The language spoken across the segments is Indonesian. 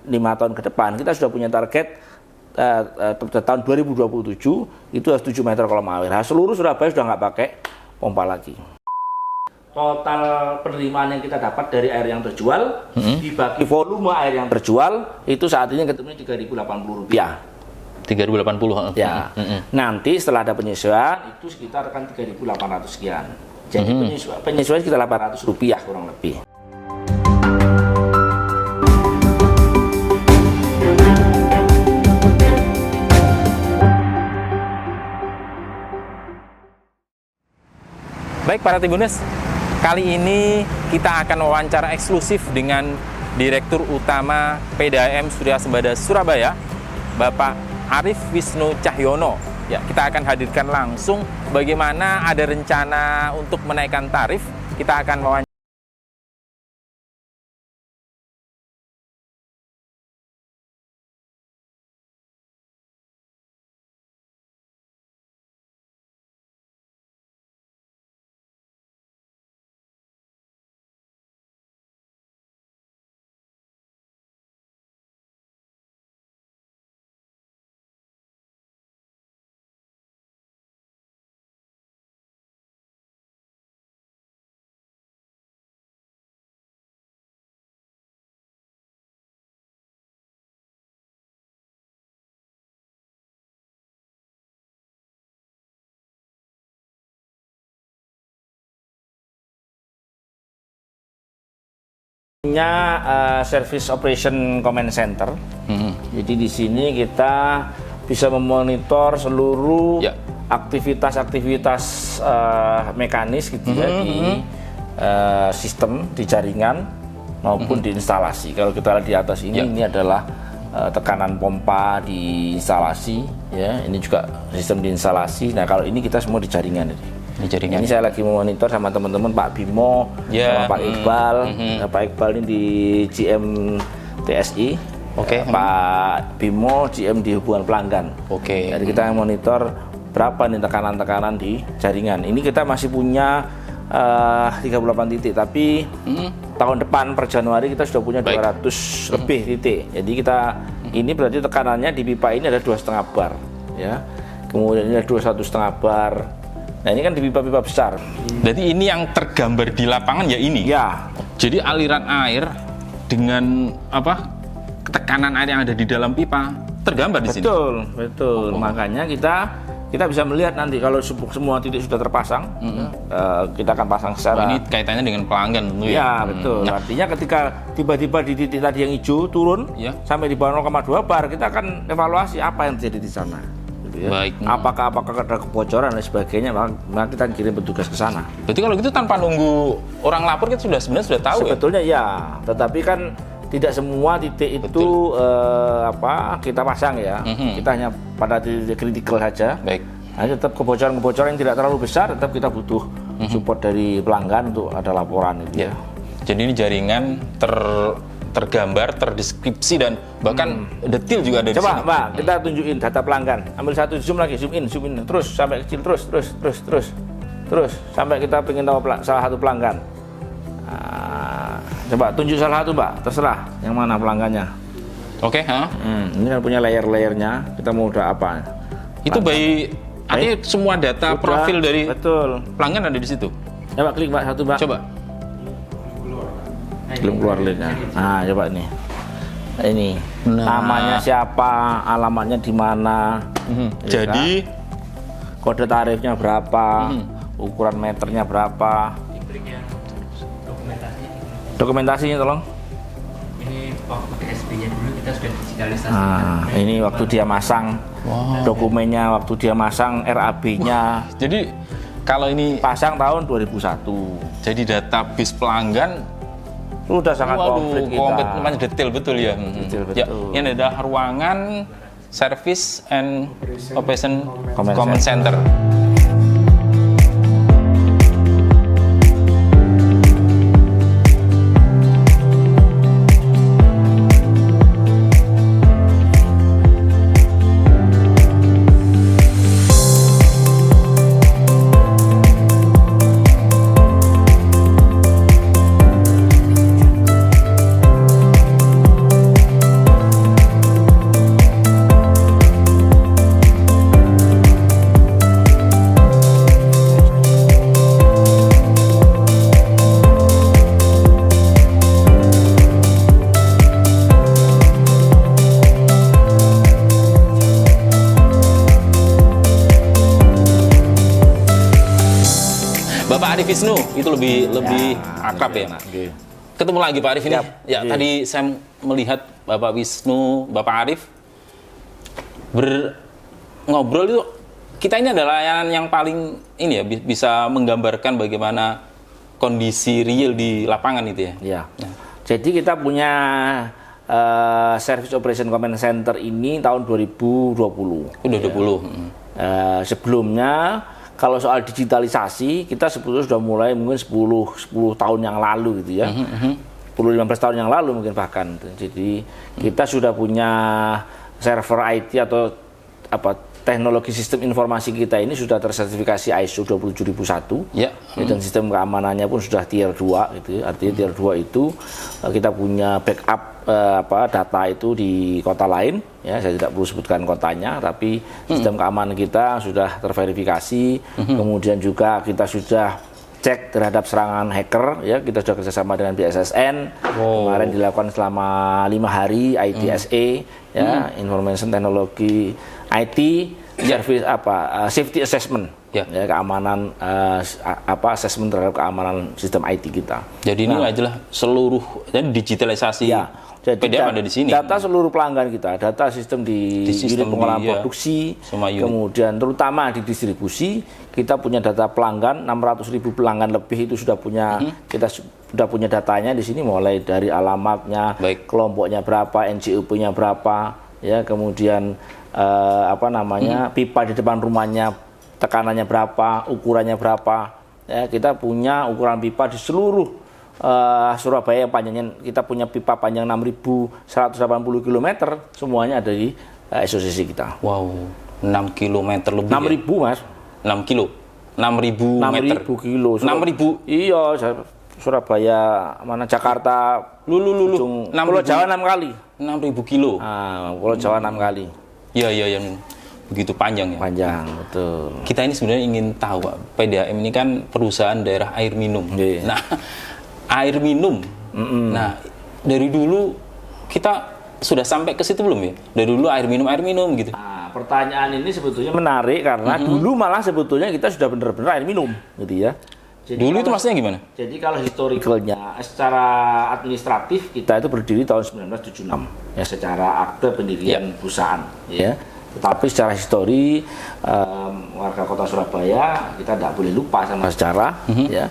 5 tahun ke depan kita sudah punya target tahun 2027 itu harus 7 meter kolom air. Seluruh Surabaya sudah nggak pakai pompa lagi. Total penerimaan yang kita dapat dari air yang terjual dibagi volume air yang terjual itu saat ini ketemunya Rp3.080. 3.080. Ya. Nanti setelah ada penyesuaian itu sekitar kan 3.800 sekian. Jadi penyesuaian sekitar Rp800 kurang lebih. Baik para Tribuners, kali ini kita akan wawancara eksklusif dengan Direktur Utama PDAM Surya Sembada Surabaya, Bapak Arief Wisnu Cahyono. Ya, kita akan hadirkan langsung bagaimana ada rencana untuk menaikkan tarif. Kita akan wawancara. Service Operation Command Center. Jadi di sini kita bisa memonitor seluruh aktivitas-aktivitas mekanis gitu ya di sistem, di jaringan maupun di instalasi. Kalau kita lihat di atas ini adalah tekanan pompa di instalasi, ya. Ini juga sistem di instalasi. Nah kalau ini kita semua di jaringan. Ini saya lagi memonitor sama teman-teman Pak Bimo, sama Pak Iqbal. Pak Iqbal ini di GM TSI, Pak Bimo GM di hubungan pelanggan. Jadi kita monitor berapa nih tekanan-tekanan di jaringan. Ini kita masih punya 38 titik, tapi tahun depan per Januari kita sudah punya 200 lebih titik. Jadi kita ini berarti tekanannya di pipa ini ada 2,5 bar, ya. Kemudian ini ada 21,5 bar. Nah ini kan di pipa-pipa besar. Berarti ini yang tergambar di lapangan ya ini? Ya. Jadi aliran air dengan tekanan air yang ada di dalam pipa tergambar di sini? Betul. Makanya kita bisa melihat nanti kalau semua titik sudah terpasang, kita akan pasang secara... ini kaitannya dengan pelanggan tentu ya? Ya, betul. Artinya ketika tiba-tiba di titik tadi yang hijau turun, sampai di bawah 0,2 bar, kita akan evaluasi apa yang terjadi di sana. Ya. Apakah ada kebocoran dan sebagainya, maka kita kirim petugas ke sana. Berarti kalau gitu tanpa nunggu orang lapor kita sebenarnya sudah tahu. Sebetulnya ya, tetapi kan tidak semua titik itu kita pasang ya. Kita hanya pada titik kritikal saja. Nah, tetap kebocoran-kebocoran yang tidak terlalu besar, tetap kita butuh support dari pelanggan untuk ada laporan itu. Jadi ini jaringan tergambar, terdeskripsi dan bahkan detail juga ada di sini. Coba Mbak, kita tunjukin data pelanggan. Ambil satu, zoom lagi, zoom in, terus sampai kecil, terus sampai kita pengen tahu salah satu pelanggan. Nah, coba tunjuk salah satu Mbak, terserah yang mana pelanggannya. Ini kan punya layer-layernya. Kita mau udah apa? Itu artinya semua data profil dari pelanggan ada di situ. Coba klik Mbak, satu Mbak. Coba. Belum keluar linknya. Nah, coba nih. Ini namanya siapa, alamatnya di mana. Jadi kode tarifnya berapa, ukuran meternya berapa. Dokumentasinya tolong. Ini waktu PSB-nya dulu kita sudah digitalisasi. Nah, ini waktu dia masang dokumennya, waktu dia masang RAB-nya. Jadi kalau ini pasang tahun 2001. Jadi database pelanggan sudah sangat komplit kita. Detail betul ya. Betul. Ya, ini adalah ruangan Service and Operation Command Center. Bapak Arif Wisnu itu lebih akrab ya. Okay. Ketemu lagi Pak Arif ini. Ya, okay. Tadi saya melihat Bapak Wisnu, Bapak Arif ngobrol itu, kita ini adalah yang paling ini ya, bisa menggambarkan bagaimana kondisi real di lapangan itu ya. Ya. Jadi kita punya Service Operation Command Center ini tahun 2020. Udah 20. Sebelumnya kalau soal digitalisasi kita sebetulnya sudah mulai mungkin 10 tahun yang lalu gitu ya. 10-15 tahun yang lalu mungkin bahkan. Jadi kita sudah punya server IT atau teknologi sistem informasi kita ini sudah tersertifikasi ISO 27001 ya. Dan sistem keamanannya pun sudah tier 2 gitu. Artinya tier 2 itu kita punya backup data itu di kota lain ya, saya tidak perlu sebutkan kotanya, tapi sistem keamanan kita sudah terverifikasi. Kemudian juga kita sudah cek terhadap serangan hacker ya, kita sudah kerjasama dengan BSSN. Kemarin dilakukan selama 5 hari ITSA ya, Information Technology IT Service Safety Assessment ya, keamanan assessment terhadap keamanan sistem IT kita. Jadi ini adalah seluruh digitalisasi ya. Jadi PDAM ada di sini. Data seluruh pelanggan kita, data sistem di unit pengolahan produksi, kemudian terutama di distribusi, kita punya data pelanggan, 600.000 pelanggan lebih itu sudah punya, kita sudah punya datanya di sini, mulai dari alamatnya, kelompoknya berapa, NCOP-nya berapa, ya, kemudian pipa di depan rumahnya, tekanannya berapa, ukurannya berapa, ya, kita punya ukuran pipa di seluruh Surabaya yang panjangnya, kita punya pipa panjang 6.180 km, semuanya ada di SOCC kita. Wow, 6 km lebih 6.000 ya? Mas. 6 kilo? 6.000 meter? 6.000 kilo. 6.000? Iya, Surabaya, Jakarta, Pulau Jawa 6 kali. 6.000 kilo? Pulau Jawa 6 kali. Iya, begitu panjang ya? Panjang, betul. Kita ini sebenarnya ingin tahu, Pak, PDAM ini kan perusahaan daerah air minum. Nah, air minum. Nah, dari dulu kita sudah sampai ke situ belum ya? Dari dulu air minum gitu. Pertanyaan ini sebetulnya menarik karena dulu malah sebetulnya kita sudah benar-benar air minum, gitu ya. Jadi dulu itu maksudnya gimana? Jadi kalau historicalnya, secara administratif kita itu berdiri tahun 1976 ya, secara akte pendirian perusahaan ya. Tetapi secara histori warga Kota Surabaya kita tidak boleh lupa sama sejarah ya.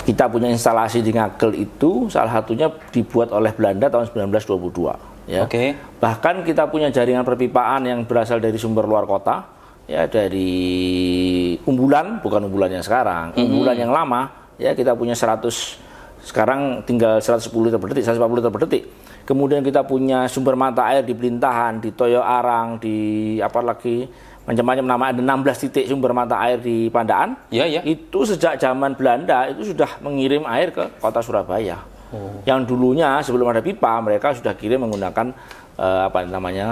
Kita punya instalasi di Ngagel itu salah satunya dibuat oleh Belanda tahun 1922 ya. Bahkan kita punya jaringan perpipaan yang berasal dari sumber luar kota ya, dari Umbulan, bukan Umbulan yang sekarang, Umbulan yang lama ya, kita punya 100, sekarang tinggal 110 liter per detik, 140 liter per detik. Kemudian kita punya sumber mata air di Pelintahan, di Toyo Arang, di macam-macam nama, ada 16 titik sumber mata air di Pandaan. Itu sejak zaman Belanda itu sudah mengirim air ke Kota Surabaya. Yang dulunya sebelum ada pipa, mereka sudah kirim menggunakan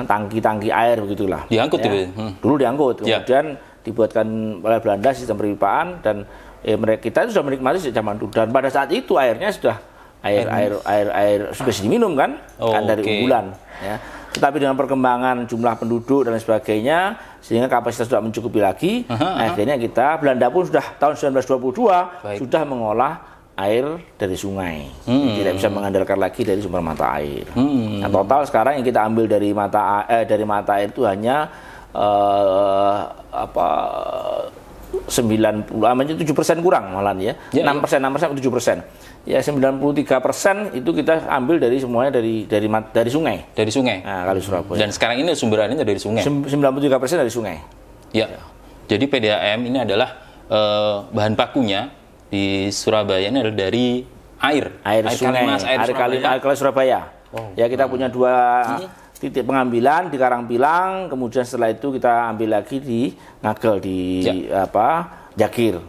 tangki-tangki air begitulah. Diangkut ya. Dulu diangkut, kemudian dibuatkan oleh Belanda sistem perpipaan, dan kita itu sudah menikmati sejak zaman dulu. Dan pada saat itu airnya sudah air sudah bisa diminum kan dari Umbulan ya. Tetapi dengan perkembangan jumlah penduduk dan sebagainya, sehingga kapasitas sudah mencukupi lagi, akhirnya Belanda pun sudah tahun 1922 sudah mengolah air dari sungai, tidak bisa mengandalkan lagi dari sumber mata air. Nah, total sekarang yang kita ambil dari mata air itu hanya 90, 7% kurang malahan ya, 6%, 7%. Ya 93% itu kita ambil dari semuanya dari sungai. Dari sungai. Nah, kali Surabaya. Dan sekarang ini sumber airnya dari sungai. 93% dari sungai. Ya. Jadi PDAM ini adalah bahan bakunya di Surabaya ini adalah dari air sungai, air kali Surabaya. Ya, kita punya 2 titik pengambilan di Karangpilang, kemudian setelah itu kita ambil lagi di Ngagel di Jakir.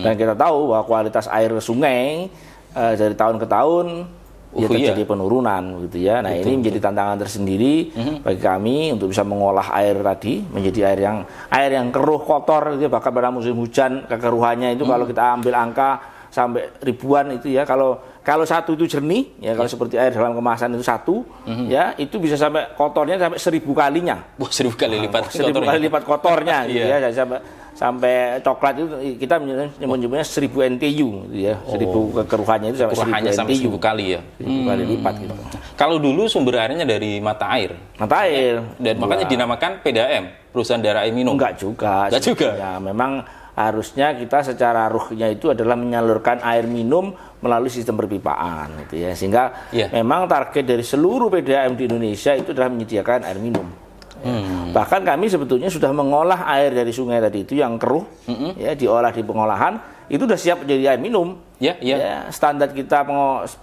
Dan kita tahu bahwa kualitas air sungai dari tahun ke tahun terjadi penurunan gitu ya. Nah, ini menjadi tantangan tersendiri bagi kami untuk bisa mengolah air tadi menjadi air yang keruh, kotor gitu ya. Bahkan pada musim hujan kekeruhannya itu kalau kita ambil angka sampai ribuan itu ya. Kalau satu itu jernih ya, kalau seperti air dalam kemasan itu satu ya, itu bisa sampai kotornya sampai 1000 kalinya. 1000 kali lipat. 1000 kali lipat kotornya gitu ya. sampai coklat itu kita menyebutnya 1000 NTU gitu ya. 1000 kekeruhannya itu sampai 1000 sampai NTU. 1000 kali ya. 1000 kali lipat gitu. Kalau dulu sumber airnya dari mata air. Mata air. Dan makanya dinamakan PDAM, perusahaan daerah air minum. Enggak juga. Enggak juga. Ya, memang harusnya kita secara ruhnya itu adalah menyalurkan air minum melalui sistem perpipaan gitu ya. Sehingga memang target dari seluruh PDAM di Indonesia itu adalah menyediakan air minum. Bahkan kami sebetulnya sudah mengolah air dari sungai tadi itu yang keruh, ya diolah di pengolahan, itu sudah siap menjadi air minum. Ya, standar kita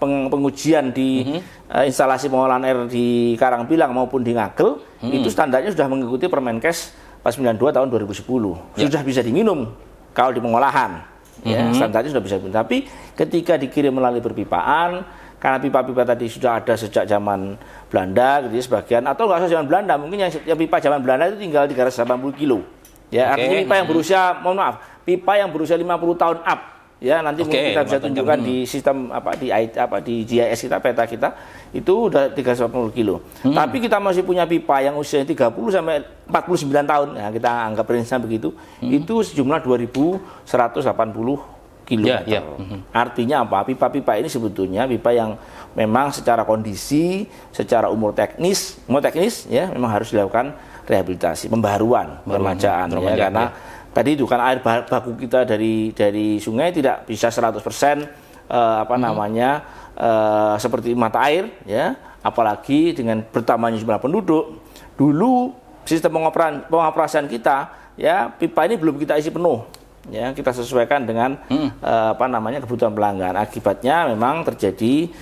pengujian di instalasi pengolahan air di Karangpilang maupun di Ngagel, itu standarnya sudah mengikuti Permenkes 92 tahun 2010. Sudah bisa diminum kalau di pengolahan. Ya, standarnya sudah bisa diminum. Tapi ketika dikirim melalui perpipaan, karena pipa-pipa tadi sudah ada sejak zaman Belanda gitu ya, sebagian, atau nggak usah zaman Belanda, mungkin yang pipa zaman Belanda itu tinggal 380 kilo. Ya, artinya pipa yang berusia, mohon maaf, pipa yang berusia 50 tahun up. Ya, nanti mungkin kita bisa tunjukkan di sistem di GIS kita, peta kita, itu udah 380 kilo. Tapi kita masih punya pipa yang usianya 30 sampai 49 tahun. Nah, kita anggap prinsipnya begitu. Itu sejumlah 2180 kilometer. Artinya apa? Pipa-pipa ini sebetulnya pipa yang memang secara kondisi, secara umur teknis ya memang harus dilakukan rehabilitasi, pembaharuan, peremajaan ya, karena tadi itu kan air baku kita dari sungai tidak bisa 100% seperti mata air ya, apalagi dengan bertambahnya jumlah penduduk. Dulu sistem pengoperasian kita ya, pipa ini belum kita isi penuh. Ya, kita sesuaikan dengan kebutuhan pelanggan. Akibatnya memang terjadi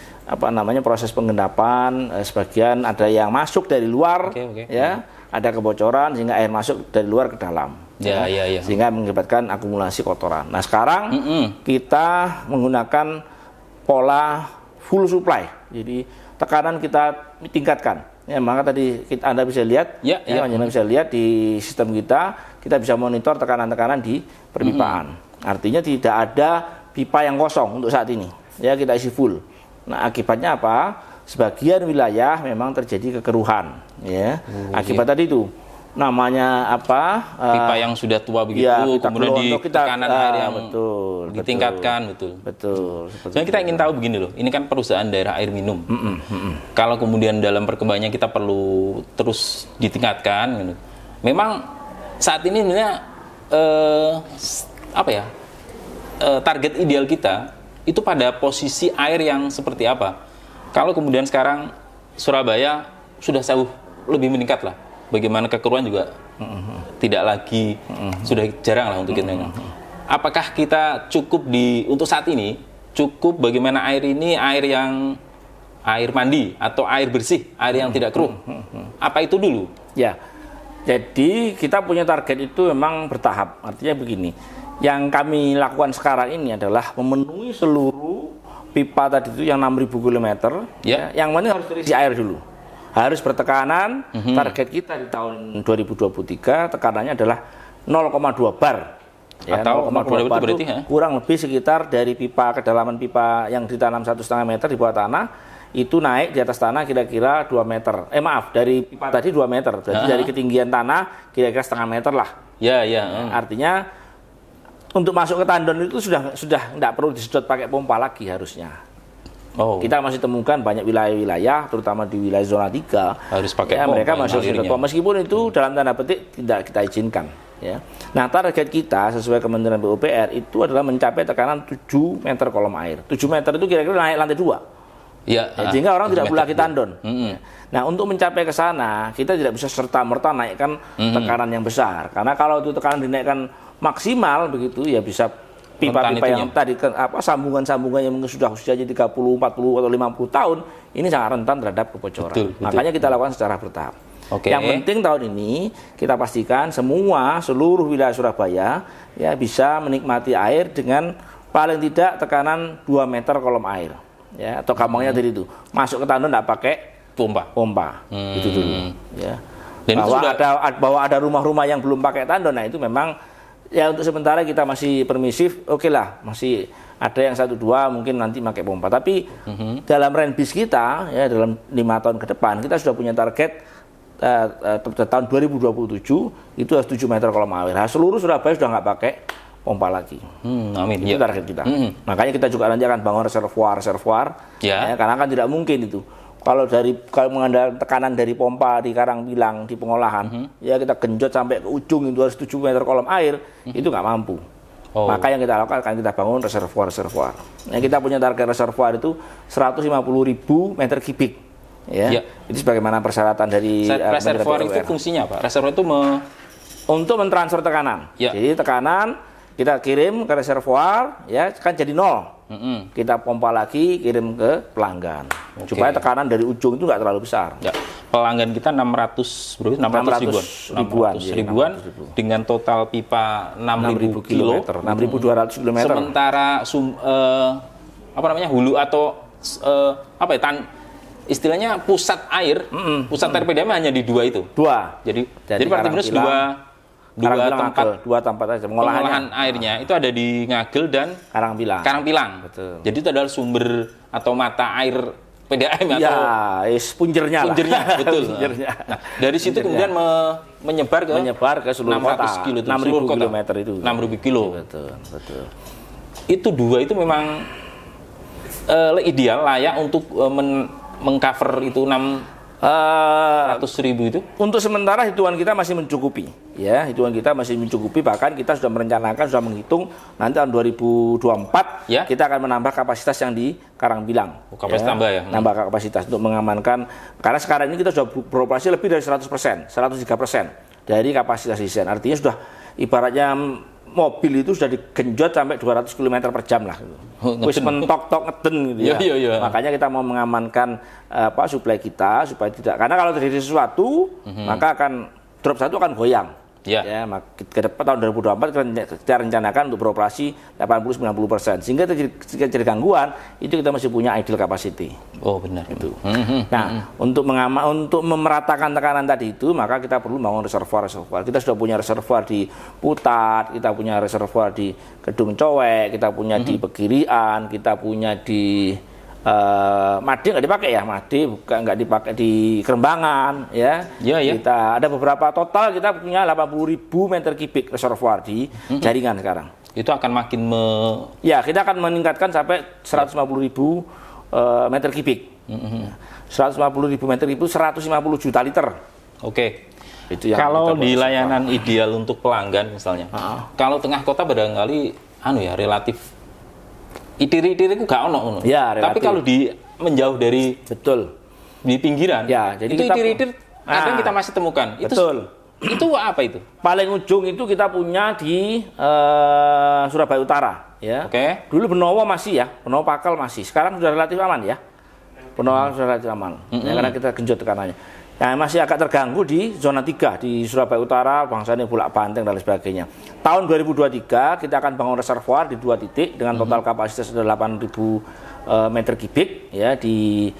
proses penggendapan, sebagian ada yang masuk dari luar, ya, ada kebocoran sehingga air masuk dari luar ke dalam. Sehingga mengakibatkan akumulasi kotoran. Nah, sekarang kita menggunakan pola full supply. Jadi tekanan kita tingkatkan. Ya, maka tadi Anda bisa lihat, Anda bisa lihat di sistem kita bisa monitor tekanan-tekanan di perpipaan. Artinya tidak ada pipa yang kosong untuk saat ini. Ya, kita isi full. Nah, akibatnya apa? Sebagian wilayah memang terjadi kekeruhan. Ya, akibat tadi itu. Namanya pipa yang sudah tua begitu, ya, kemudian di tekanan air yang ditingkatkan, betul. Jadi kita ingin tahu begini loh, ini kan perusahaan daerah air minum. Kalau kemudian dalam perkembangannya kita perlu terus ditingkatkan, gitu. Memang saat ini sebenarnya target ideal kita itu pada posisi air yang seperti apa? Kalau kemudian sekarang Surabaya sudah jauh lebih meningkat lah. Bagaimana kekeruhan juga tidak lagi sudah jarang lah untuk kita. Apakah kita cukup untuk saat ini cukup bagaimana air ini air mandi atau air bersih, air yang tidak keruh? Apa itu dulu? Ya, jadi kita punya target itu memang bertahap. Artinya begini, yang kami lakukan sekarang ini adalah memenuhi seluruh pipa tadi itu yang 6.000 km. Ya, yang mana harus terisi air dulu. Harus bertekanan, target kita di tahun 2023 tekanannya adalah 0,2 bar. Ya, atau 0,2 bar itu kurang lebih sekitar dari pipa, kedalaman pipa yang ditanam 1,5 meter di bawah tanah, itu naik di atas tanah kira-kira 2 meter. Dari pipa tadi 2 meter. Berarti dari ketinggian tanah kira-kira setengah meter lah. Artinya untuk masuk ke tandon itu sudah tidak perlu disedot pakai pompa lagi harusnya. Kita masih temukan banyak wilayah-wilayah, terutama di wilayah zona 3, harus pakai pompa. Mereka masih sedot pompa, meskipun itu dalam tanda petik tidak kita izinkan. Ya. Nah, target kita sesuai Kementerian PUPR itu adalah mencapai tekanan 7 meter kolom air. 7 meter itu kira-kira naik lantai 2. Sehingga orang tidak perlu lagi tandon. Nah, untuk mencapai ke sana, kita tidak bisa serta-merta naikkan tekanan yang besar. Karena kalau itu tekanan dinaikkan maksimal begitu, ya bisa pipa-pipa yang tadi sambungan-sambungan yang mungkin sudah usianya 30, 40 atau 50 tahun ini sangat rentan terhadap kebocoran. Makanya kita lakukan secara bertahap. Yang penting tahun ini kita pastikan seluruh wilayah Surabaya ya bisa menikmati air dengan paling tidak tekanan 2 meter kolom air. Ya, atau gampangnya tadi itu masuk ke tandon tidak pakai pompa. Itu dulu. Ya. Dan bahwa ada rumah-rumah yang belum pakai tandon, nah itu memang ya untuk sementara kita masih permisif, lah, masih ada yang 1-2 mungkin nanti pakai pompa. Tapi dalam renbis kita ya dalam 5 tahun ke depan kita sudah punya target tahun 2027 itu harus 7 meter kolom air. Nah, seluruh Surabaya sudah nggak pakai pompa lagi. Amin. Itu target kita. Makanya kita juga nanti akan bangun reservoir, ya, karena kan tidak mungkin itu. Kalau mengandalkan tekanan dari pompa di Karangpilang di pengolahan, ya kita genjot sampai ke ujung itu harus 7 meter kolom air, itu nggak mampu. Maka yang kita lakukan akan kita bangun reservoir. Yang kita punya target reservoir itu 150.000 meter kubik. Ya. Itu sebagaimana persyaratan dari reservoir itu fungsinya apa? Reservoir itu untuk mentransfer tekanan. Jadi tekanan kita kirim ke reservoir, ya kan jadi nol. Kita pompa lagi, kirim ke pelanggan. Supaya tekanan dari ujung itu nggak terlalu besar. Ya. Pelanggan kita 600 ribuan dengan total pipa 6.000 kilo, 6.200 km. Sementara hulu atau istilahnya pusat air PDAM hanya di 2 itu. Jadi Partai Binus dua tempat aja pengolahan airnya itu ada di Ngagel dan Karangpilang. Betul. Jadi itu adalah sumber atau mata air PDAM punjernya betul. Nah, dari situ kemudian menyebar ke seluruh 600 kota, 6.000 kilometer itu. 6.000 kilo. Betul. Itu 2 itu memang ideal, layak untuk mengcover itu 600.000 itu. Untuk sementara hitungan kita masih mencukupi, ya. Bahkan kita sudah merencanakan, sudah menghitung nanti tahun 2024 kita akan menambah kapasitas yang di Karangpilang. Nambah kapasitas untuk mengamankan, karena sekarang ini kita sudah beroperasi lebih dari 100%, 103% dari kapasitas desain. Artinya sudah ibaratnya mobil itu sudah digenjot sampai 200 km per jam lah. Wis mentok-tok ngeden gitu ya. Makanya kita mau mengamankan suplai kita supaya tidak, karena kalau terjadi sesuatu maka akan drop satu akan goyang. Ya, ke depan tahun 2024 kita rencanakan untuk beroperasi 80-90%. Sehingga terjadi gangguan, itu kita masih punya idle capacity. Oh, benar itu. Nah, untuk memeratakan tekanan tadi itu, maka kita perlu bangun reservoir. Kita sudah punya reservoir di Putat, kita punya reservoir di Kedung Cowek, kita punya di Pegirian, kita punya di Made nggak dipakai ya, Made bukan nggak dipakai di Kerembangan ya. Kita ada beberapa, total kita punya 80.000 meter kubik reservoir di jaringan sekarang. Itu akan makin kita akan meningkatkan sampai 150.000 meter kubik. 150.000 meter kubik 150 juta liter. Oke. Itu yang kalau di layanan ideal untuk pelanggan misalnya. Kalau tengah kota barangkali relatif itiri-itiri itu gak ono. Tapi kalau menjauh dari di pinggiran, jadi itu itiri-itir kadang kita masih temukan. Itu apa itu? Paling ujung itu kita punya di Surabaya Utara, ya. Dulu Benowo masih ya, Benowo Pakal masih. Sekarang sudah relatif aman ya. Benowo sudah relatif aman. Karena kita genjot tekanannya. Nah, masih agak terganggu di zona 3 di Surabaya Utara, Bangsane, Bulak Banteng dan lain sebagainya. Tahun 2023 kita akan bangun reservoir di 2 titik dengan total kapasitas 8.000 meter kubik ya di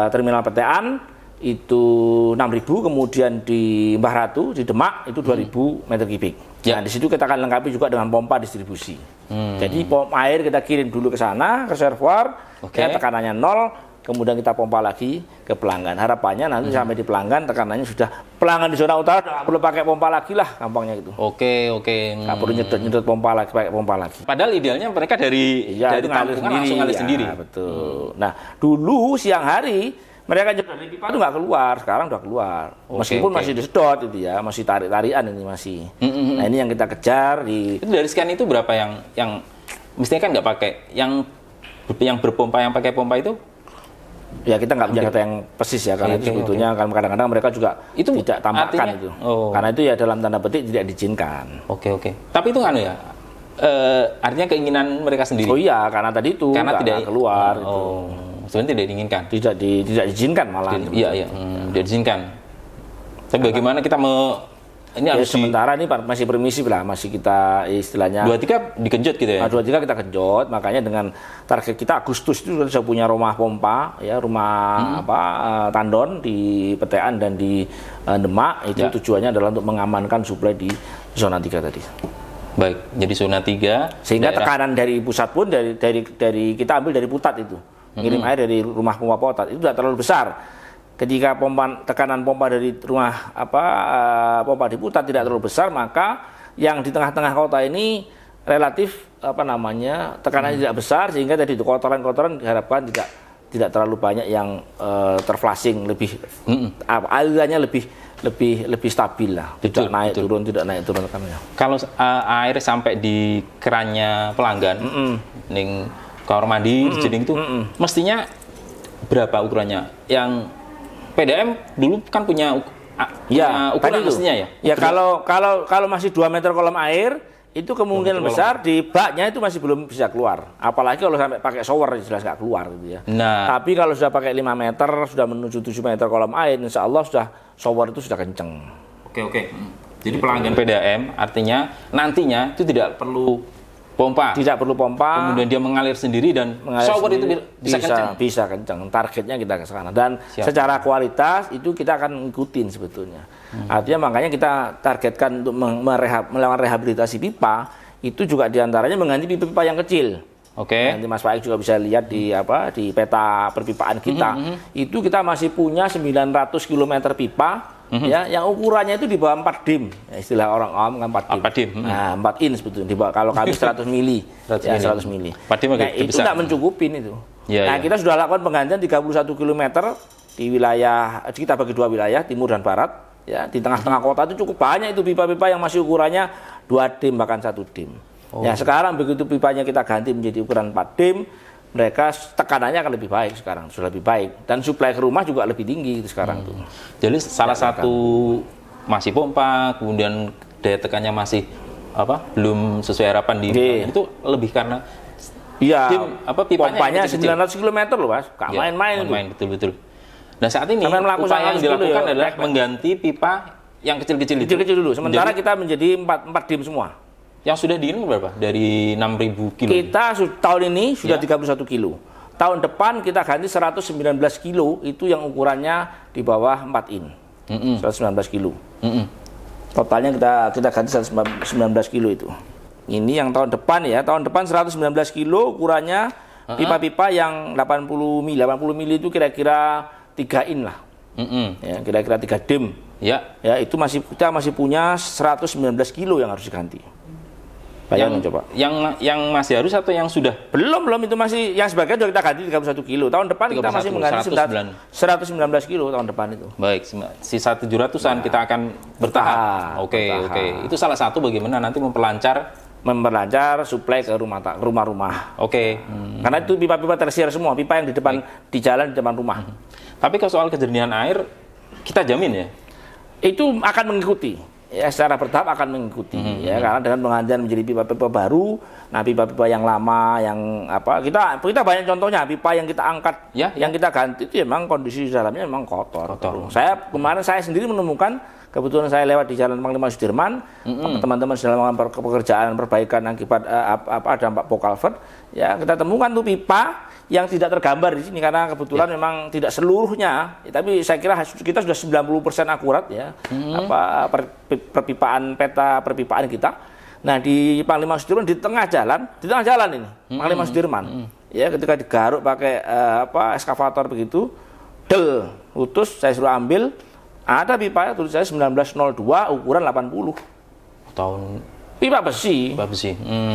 terminal Petean itu 6.000, kemudian di Mbah Ratu di Demak itu 2.000 meter kubik. Nah, di situ kita akan lengkapi juga dengan pompa distribusi. Jadi pompa air kita kirim dulu ke sana, reservoir, tekanannya 0. Kemudian kita pompa lagi ke pelanggan. Harapannya nanti sampai di pelanggan tekanannya sudah, pelanggan di zona utara nggak perlu pakai pompa lagi lah, gampangnya gitu. Nggak perlu nyedot pompa lagi, pakai pompa lagi. Padahal idealnya mereka dari tampungan langsung ngalir sendiri. Betul. Nah, dulu siang hari mereka dari pipa itu nggak keluar, sekarang udah keluar. Meskipun masih disedot itu ya, masih tarik-tarian ini masih. Nah, ini yang kita kejar di. Itu dari sekian itu berapa yang mestinya kan nggak pakai, yang berpompa, yang pakai pompa itu? Ya, kita nggak punya data yang persis ya, karena itu sebetulnya kadang-kadang mereka juga itu tidak tampakkan artinya, itu. Karena itu ya dalam tanda petik tidak diizinkan. Tapi itu artinya keinginan mereka sendiri. Karena tadi itu karena tidak keluar. Sebenarnya tidak diinginkan. Tidak diizinkan malah. Tidak diizinkan. Tapi bagaimana kita ini harus sementara ini masih permisif lah, masih kita istilahnya 23 digenjot gitu ya. 23 kita genjot, makanya dengan target kita Agustus itu sudah punya rumah pompa ya, rumah tandon di Petean dan di Demak. Itu tujuannya adalah untuk mengamankan suplai di zona 3 tadi. Baik, jadi zona 3 sehingga tekanan dari pusat pun dari kita ambil dari Putat itu. Ngirim air dari rumah pompa Putat itu tidak terlalu besar. ketika tekanan pompa dari rumah pompa di pusat tidak terlalu besar, maka yang di tengah-tengah kota ini relatif tekanannya tidak besar, sehingga tadi itu kotoran-kotoran diharapkan tidak terlalu banyak yang terflushing, lebih alirannya lebih stabil lah, tidak naik turun tekanannya. Kalau air sampai di kerannya pelanggan, ning kamar mandi, di jeding itu, mestinya berapa ukurannya? Yang PDM dulu kan punya ukuran mestinya ya? Ya kalau masih 2 meter kolam air, itu kemungkinan besar di baknya itu masih belum bisa keluar. Apalagi kalau sampai pakai shower, jelas nggak keluar gitu ya. Nah, tapi kalau sudah pakai 5 meter, sudah menuju 7 meter kolam air, insya Allah shower itu sudah kenceng. Oke. Jadi pelanggan PDAM artinya nantinya itu tidak perlu pompa. Tidak perlu pompa. Kemudian dia mengalir sendiri dan shower itu bisa kenceng. Bisa kenceng. Targetnya kita ke sana. Dan secara kualitas itu kita akan ngikutin sebetulnya. Artinya makanya kita targetkan untuk melakukan rehabilitasi pipa itu juga diantaranya mengganti pipa-pipa yang kecil. Oke. Nanti Mas Faik juga bisa lihat di peta perpipaan kita. Itu kita masih punya 900 km pipa. Ya, yang ukurannya itu di bawah 4 dim, ya, istilah orang awam kan 4 dim. Nah, 4 in sebetulnya. Kalau kami 100 mili, 100 mili. Nah, itu tidak mencukupin itu. Nah, kita sudah lakukan penggantian 31 km di wilayah, kita bagi 2 wilayah, timur dan barat. Ya, di tengah-tengah kota itu cukup banyak itu pipa-pipa yang masih ukurannya 2 dim bahkan 1 dim. Ya, sekarang begitu pipanya kita ganti menjadi ukuran 4 dim, mereka tekanannya akan lebih baik sekarang, sudah lebih baik, dan suplai ke rumah juga lebih tinggi itu sekarang tuh. Jadi salah satu masih pompa, kemudian daya tekannya masih belum sesuai harapan itu lebih karena pipanya 900 km loh Mas, gak main-main. Betul. Nah saat ini upaya yang dilakukan adalah mengganti pipa yang kecil-kecil dulu. Sementara kita menjadi 4 dim semua. Yang sudah diinput berapa? Dari 6.000 kilo? Kita tahun ini sudah 31 kilo. Tahun depan kita ganti 119 kilo, itu yang ukurannya di bawah 4 in. 119 kilo. Totalnya kita ganti 119 kilo itu. Ini yang tahun depan ya. Tahun depan 119 kilo ukurannya pipa-pipa yang 80 mili itu kira-kira 3 in lah. Ya, kira-kira 3 dim. Ya, itu kita masih punya 119 kilo yang harus diganti. Bayangin coba. Yang masih harus atau yang sudah? Belum itu masih yang sebagian sudah kita ganti 31 kilo. Tahun depan kita masih mengganti 119 kilo tahun depan itu. Baik, sisa 700-an kita akan bertahap. Oke. Itu salah satu bagaimana nanti memperlancar suplai ke rumah-rumah. Oke. Karena itu pipa-pipa tersier semua, pipa yang di depan di jalan di depan rumah. Tapi kalau soal kejernihan air kita jamin ya? Itu akan mengikuti. Ya, secara bertahap akan mengikuti ya, karena dengan penggantian menjadi pipa-pipa baru, nah pipa-pipa yang lama yang kita banyak contohnya pipa yang kita angkat, yang kita ganti itu memang kondisi di dalamnya memang kotor. Kemarin saya sendiri menemukan, kebetulan saya lewat di Jalan Panglima Sudirman, teman-teman sedang melakukan pekerjaan perbaikan akibat dampak pokalvert, ya kita temukan tuh pipa yang tidak tergambar di sini karena kebetulan memang tidak seluruhnya, tapi saya kira kita sudah 90% akurat ya peta perpipaan kita. Nah di Panglima Sudirman di tengah jalan ini Panglima Sudirman ya, ketika digaruk pakai eskavator begitu, putus, saya suruh ambil, ada pipa tulis saya 1902 ukuran 80 tahun. Pipa besi.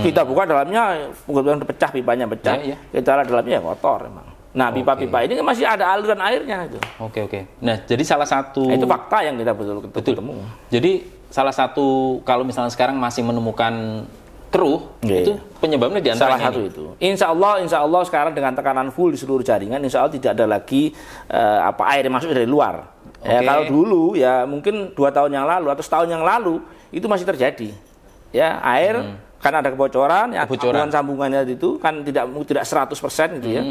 Kita buka dalamnya, pecah pipanya pecah. Kita lihat dalamnya ya kotor emang. Nah, pipa-pipa ini masih ada aliran airnya itu. Oke. Nah, jadi salah satu itu fakta yang kita betul ketemu. Jadi salah satu kalau misalnya sekarang masih menemukan keruh, itu penyebabnya di antara salah satu itu. Insya Allah sekarang dengan tekanan full di seluruh jaringan, insya Allah tidak ada lagi air yang masuk dari luar. Ya, kalau dulu ya mungkin 2 tahun yang lalu atau setahun yang lalu itu masih terjadi. Ya, air kan ada kebocoran, ya sambungannya itu kan tidak 100% gitu ya.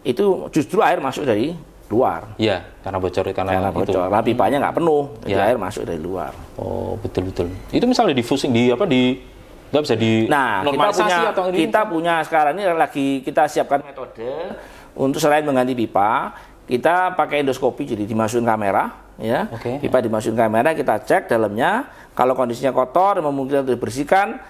Itu justru air masuk dari luar. Iya, karena bocor karena bocor. Nah, pipanya nggak penuh, jadi air masuk dari luar. Oh, betul. Itu misalnya difusing nggak bisa di normalisasi kita punya sekarang ini lagi kita siapkan metode untuk selain mengganti pipa, kita pakai endoskopi, jadi dimasukin kamera, ya. Pipa dimasukin kamera, kita cek dalamnya. Kalau kondisinya kotor, memungkinkan untuk dibersihkan,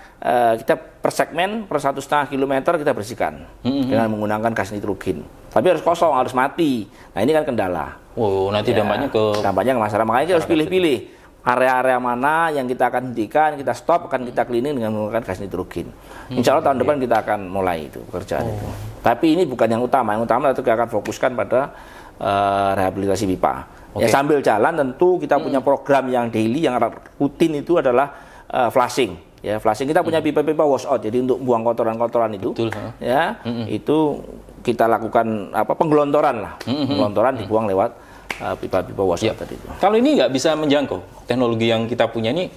kita per segmen per 1,5 kilometer kita bersihkan dengan menggunakan gas nitrogen. Tapi harus kosong, harus mati. Nah ini kan kendala. Oh, nanti dampaknya ke masyarakat. Makanya kita harus pilih-pilih area-area mana yang kita akan hentikan, kita stop, akan kita cleaning dengan menggunakan gas nitrogen. Insya Allah tahun depan kita akan mulai itu pekerjaan itu. Tapi ini bukan yang utama. Yang utama itu kita akan fokuskan pada rehabilitasi pipa. Ya sambil jalan tentu kita punya program yang daily, yang rutin itu adalah flushing. Ya, flushing kita punya pipa-pipa wash out. Jadi untuk buang kotoran-kotoran itu, ya, itu kita lakukan penggelontoran lah, penggelontoran dibuang lewat pipa-pipa wash out tadi itu. Kalau ini nggak bisa menjangkau teknologi yang kita punya ini,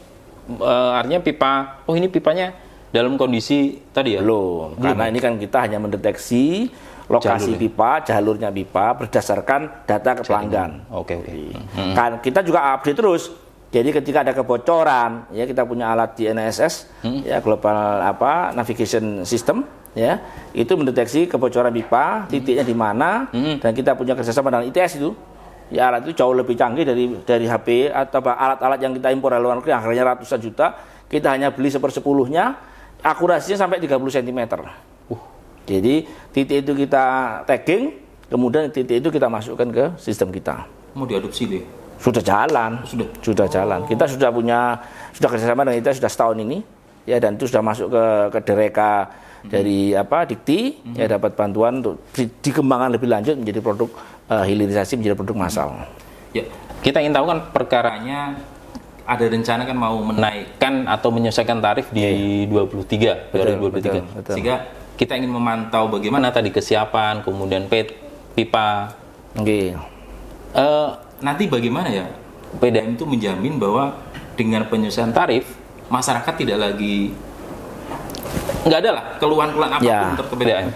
artinya pipa, ini pipanya dalam kondisi tadi ya? Belum. Karena ini kan kita hanya mendeteksi lokasi pipa, jalurnya pipa berdasarkan data ke pelanggan. Oke. Kan kita juga update terus. Jadi ketika ada kebocoran, ya kita punya alat GNSS, ya Global Navigation System, ya itu mendeteksi kebocoran pipa, titiknya di mana, dan kita punya kerjasama dengan ITS itu. Ya alat itu jauh lebih canggih dari HP atau alat-alat yang kita impor dari luar negeri, harganya ratusan juta, kita hanya beli 1/10-nya, akurasinya sampai 30 cm. Jadi titik itu kita tagging, kemudian titik itu kita masukkan ke sistem kita. Mau diadopsi deh? Sudah jalan, sudah jalan. Kita sudah kerjasama dengan kita sudah setahun ini, ya dan itu sudah masuk ke dereka dari Dikti, ya dapat bantuan untuk dikembangkan lebih lanjut menjadi produk hilirisasi, menjadi produk massal. Ya, kita ingin tahu kan perkaranya ada rencana kan mau menaikkan atau menyesuaikan tarif di 2023. Betul. Sehingga kita ingin memantau bagaimana tadi kesiapan, kemudian pipa. Nanti bagaimana ya PDAM itu menjamin bahwa dengan penyelesaian tarif masyarakat tidak lagi nggak ada lah keluhan-keluhan apapun untuk PDAM.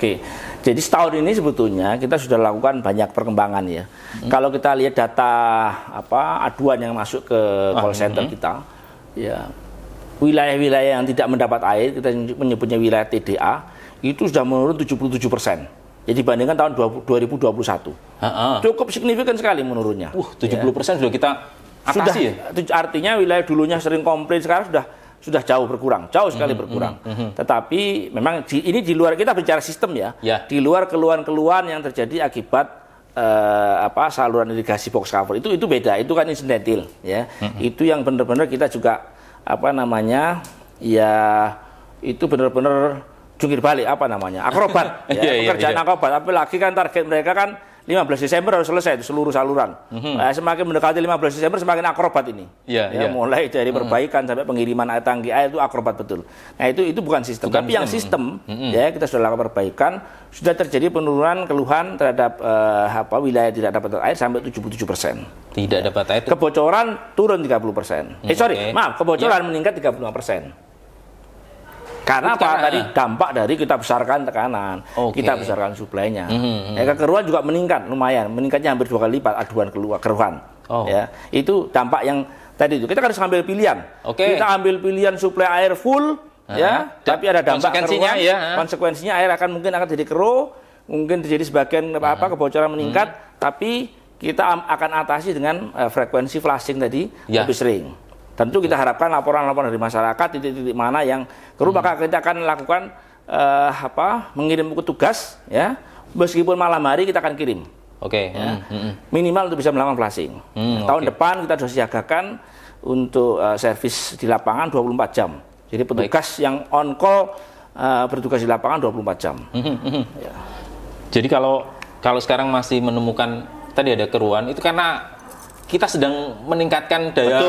Jadi setahun ini sebetulnya kita sudah lakukan banyak perkembangan ya. Kalau kita lihat data aduan yang masuk ke call center kita, ya wilayah-wilayah yang tidak mendapat air, kita menyebutnya wilayah TDA, itu sudah menurun 77%. Jadi dibandingkan tahun 2021. Cukup signifikan sekali menurunnya. 70% sudah kita atasi ya? Artinya wilayah dulunya sering komplain, sekarang sudah jauh berkurang, jauh sekali berkurang. Tetapi memang ini di luar, kita bicara sistem ya. Di luar keluhan-keluhan yang terjadi akibat saluran irigasi box cover itu beda, itu kan insidental ya. Itu yang benar-benar kita juga itu benar-benar jungkir balik akrobat pekerjaan akrobat. Apalagi kan target mereka kan 15 Desember harus selesai itu seluruh saluran. Semakin mendekati 15 Desember semakin akrobat ini. Mulai dari perbaikan sampai pengiriman air tangki air itu akrobat betul. Nah itu bukan sistem. Tapi yang sistem ya kita sudah lakukan perbaikan, sudah terjadi penurunan keluhan terhadap wilayah tidak dapat air sampai 77%. Tidak dapat air. Kebocoran turun 30%. Kebocoran meningkat 35%. Karena tadi dampak dari kita besarkan tekanan, kita besarkan suplainya. Kekeruhan juga meningkat lumayan, meningkatnya hampir 2 kali lipat aduan keruhan. Ya, itu dampak yang tadi itu. Kita harus ambil pilihan. Kita ambil pilihan suplai air full, ya, tapi ada dampak keruhan. Konsekuensinya air mungkin akan jadi keruh, mungkin terjadi sebagian kebocoran meningkat, tapi kita akan atasi dengan frekuensi flushing tadi lebih sering. Tentu kita harapkan laporan-laporan dari masyarakat titik-titik mana yang keruh, maka kita akan lakukan mengirim petugas ya, meskipun malam hari kita akan kirim. Minimal untuk bisa melakukan flushing. Tahun depan kita sudah siagakan untuk servis di lapangan 24 jam. Jadi petugas yang on call bertugas di lapangan 24 jam. Jadi kalau sekarang masih menemukan tadi ada keruhan, itu karena kita sedang meningkatkan daya.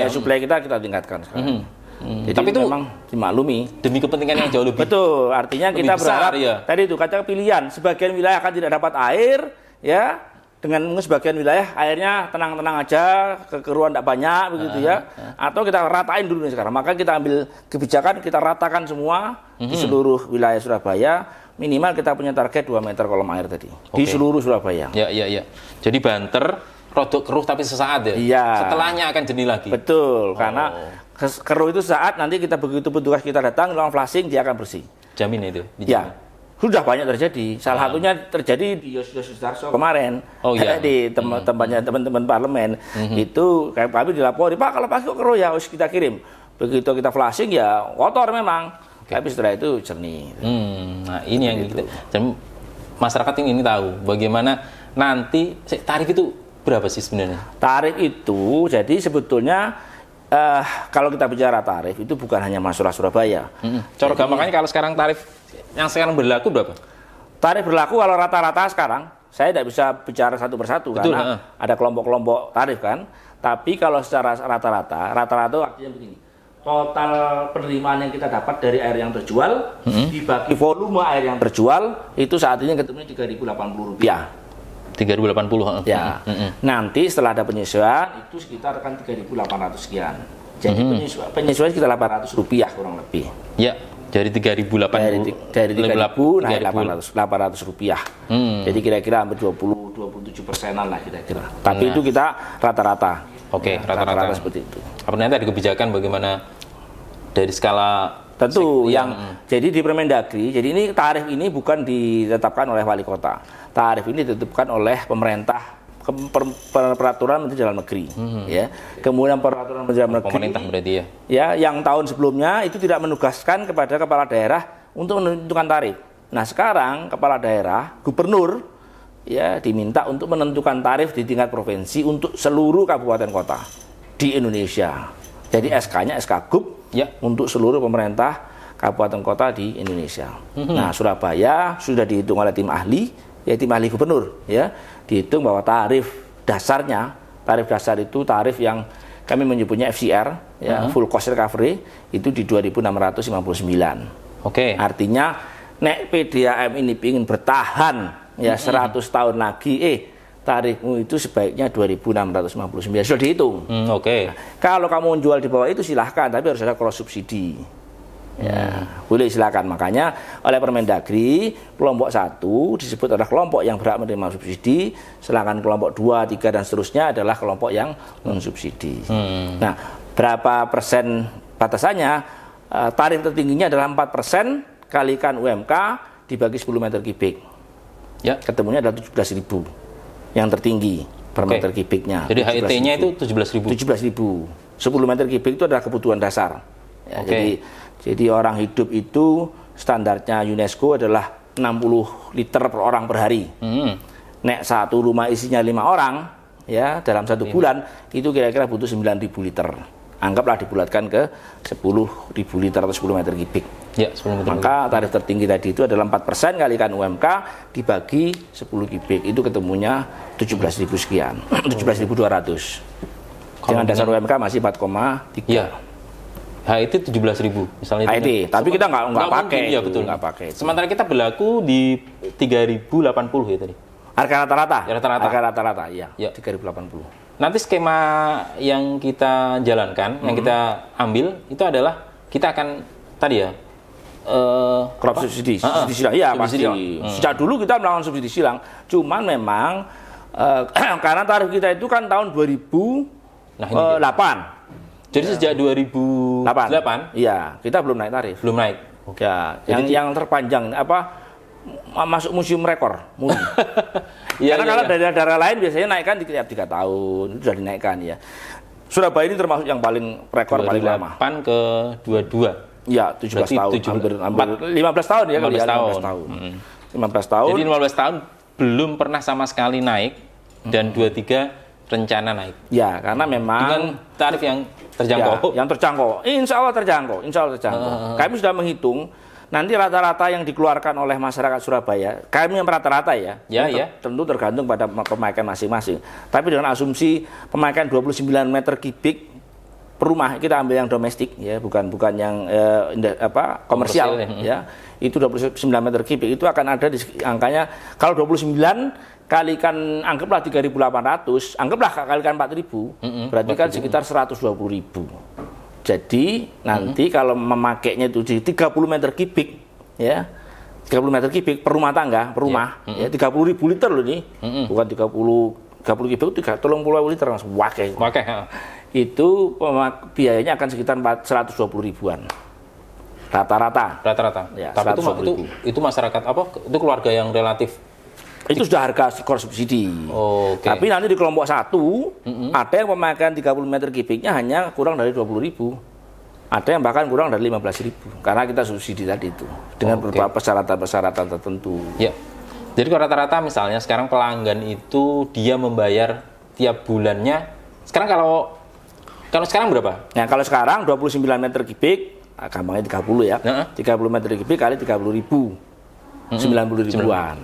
Suplai kita tingkatkan sekarang. Jadi tapi itu memang dimaklumi demi kepentingan yang jauh lebih. Betul, artinya kita besar, berharap tadi itu kata pilihan, sebagian wilayah akan tidak dapat air ya, dengan sebagian wilayah airnya tenang-tenang aja, kekeruhan tidak banyak begitu ya. Atau kita ratain dulu nih sekarang. Maka kita ambil kebijakan, kita ratakan semua di seluruh wilayah Surabaya. Minimal kita punya target 2 meter kolom air tadi di seluruh Surabaya. Jadi Banter produk keruh tapi sesaat ya? Setelahnya akan jernih lagi? Betul, karena keruh itu saat nanti kita begitu petugas kita datang, langsung flushing, dia akan bersih. Jamin itu? Ya, sudah banyak terjadi. Salah satunya terjadi di Yos Sudarso kemarin. Di tempatnya teman-teman parlemen. Itu kami dilapori, Pak kalau pagi kok keruh ya, harus kita kirim. Begitu kita flushing ya kotor memang. Tapi setelah itu jernih. Nah ini yang kita... masyarakat ingin tahu bagaimana nanti tarif itu berapa sih sebenarnya? Tarif itu jadi sebetulnya kalau kita bicara tarif itu bukan hanya masalah Surabaya. Cara gampangnya kalau sekarang tarif yang sekarang berlaku berapa? Tarif berlaku kalau rata-rata sekarang, saya tidak bisa bicara satu persatu. Betul, karena ada kelompok-kelompok tarif kan. Tapi kalau secara rata-rata artinya begini. Total penerimaan yang kita dapat dari air yang terjual dibagi volume air yang terjual itu saat ini ketemunya Rp3.080. 3.080. Ya. Nanti setelah ada penyesuaian itu sekitar kan 3.800 sekian. Jadi penyesuaian sekitar Rp800 kurang lebih. Ya, dari 3.080 dari 3.000 naik 800 rupiah. Jadi kira-kira hampir 27%-an lah kira-kira. Tapi itu kita rata-rata. Oke, rata-rata seperti itu. Apa nanti ada kebijakan bagaimana dari skala tentu jadi di Permendagri, jadi ini tarif ini bukan ditetapkan oleh wali kota. Tarif ini ditetapkan oleh pemerintah peraturan Menteri Dalam Negeri, ya. Kemudian peraturan Menteri Dalam Negeri pemerintah berarti ya. Ya, yang tahun sebelumnya itu tidak menugaskan kepada kepala daerah untuk menentukan tarif. Nah, sekarang kepala daerah, gubernur ya diminta untuk menentukan tarif di tingkat provinsi untuk seluruh kabupaten kota di Indonesia. Jadi SK-nya SK Gub untuk seluruh pemerintah kabupaten kota di Indonesia. Nah, Surabaya sudah dihitung oleh tim ahli, ya tim ahli gubernur, ya dihitung bahwa tarif dasar itu tarif yang kami menyebutnya FCR, ya full cost recovery itu di 2.659. Oke. Artinya nek PDAM ini ingin bertahan ya 100 tahun lagi, tarifmu itu sebaiknya 2.659 sudah dihitung. Oke. Nah, kalau kamu menjual di bawah itu silahkan, tapi harus ada cross subsidi. Ya, boleh silakan. Makanya oleh Permendagri kelompok 1 disebut adalah kelompok yang berhak menerima subsidi, sedangkan kelompok 2, 3 dan seterusnya adalah kelompok yang non subsidi. Nah, berapa persen batasannya? Tarif tertingginya adalah 4% kalikan UMK dibagi 10 meter kubik. Ya, ketemunya adalah 17.000 yang tertinggi per meter kubiknya. Jadi HET-nya itu 17.000. 17.000. 10 meter kubik itu adalah kebutuhan dasar. Ya, jadi orang hidup itu standarnya UNESCO adalah 60 liter per orang per hari. Nek satu rumah isinya 5 orang, ya dalam 1 bulan itu kira-kira butuh 9.000 liter. Anggaplah dibulatkan ke 10.000 liter atau 10 meter kubik. Ya, 10 meter. Maka tarif tertinggi tadi itu adalah 4% kalikan UMK dibagi 10 kubik. Itu ketemunya 17.000 sekian. 17.200. Dengan dasar UMK masih 4,3. Ya. HET 17.000 misalnya. HET, tapi kita nggak pakai. Iya betul. Nggak pakai. Sementara kita berlaku di 3.080 ya tadi. Harga rata-rata. Harga rata-rata, iya. 3.080. Nanti skema yang kita jalankan, yang kita ambil itu adalah kita akan tadi ya crop subsidi silang. Iya pasti. Sejak dulu kita melakukan subsidi silang. Cuman memang karena tarif kita itu kan tahun 2008. Jadi sejak 2008, iya kita belum naik tarif. Belum naik. Ya, yang terpanjang masuk museum rekor. Karena kalau dari daerah lain biasanya naikkan tiap 3 tahun, itu sudah dinaikkan ya. Surabaya ini termasuk yang paling rekor paling lama. 8 ke 22. Ya, 17 tahun, hampir 15 tahun ya kali ya, 15 tahun. 15 tahun. Jadi 15 tahun belum pernah sama sekali naik dan 23 rencana naik. Ya, karena memang dengan tarif yang terjangkau. Ya, yang terjangkau. Insya Allah terjangkau. Kami sudah menghitung nanti rata-rata yang dikeluarkan oleh masyarakat Surabaya, kami yang rata-rata ya, tentu tergantung pada pemakaian masing-masing. Tapi dengan asumsi pemakaian 29 meter kubik per rumah, kita ambil yang domestik ya, bukan yang komersial ya. Itu 29 meter kubik itu akan ada di angkanya kalau 29 kalikan anggaplah 3.800, anggaplah kalikan 4.000, berarti kan sekitar 120.000. Jadi nanti kalau memakainya itu di 30 meter kubik ya. 30 meter kubik per rumah tangga, per rumah ya 30.000 liter loh ini. Bukan 30 kubik itu 30 liter langsung wakai. Itu biayanya akan sekitar 120 ribuan. Rata-rata. Ya, tapi itu masyarakat apa? Itu keluarga yang relatif itu sudah harga skor subsidi. Tapi nanti di kelompok 1 ada yang pemakaian 30 meter kubiknya hanya kurang dari 20.000. Ada yang bahkan kurang dari 15.000 karena kita subsidi tadi itu dengan beberapa persyaratan tertentu. Ya. Jadi rata-rata misalnya sekarang pelanggan itu dia membayar tiap bulannya. Sekarang kalau sekarang berapa? Nah, kalau sekarang 29 meter kubik, gampangnya 30 ya. 30 meter kubik kali 30 ribu. 90 ribuan.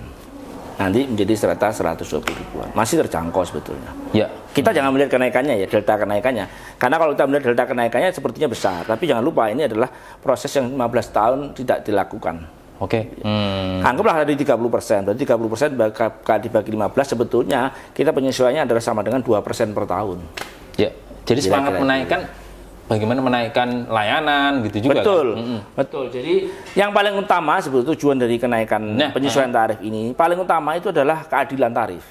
Nanti menjadi serata 120 ribuan. Masih terjangkau sebetulnya. Ya. Kita jangan melihat kenaikannya ya, delta kenaikannya. Karena kalau kita melihat delta kenaikannya sepertinya besar. Tapi jangan lupa ini adalah proses yang 15 tahun tidak dilakukan. Oke. Anggaplah dari 30%. Berarti 30% dibagi 15 sebetulnya kita penyesuaiannya adalah sama dengan 2% per tahun. Ya. Jadi semangat menaikkan, bagaimana menaikkan layanan gitu juga. Betul, kan? Betul. Jadi yang paling utama sebetulnya tujuan dari kenaikan penyesuaian tarif ini, paling utama itu adalah keadilan tarif.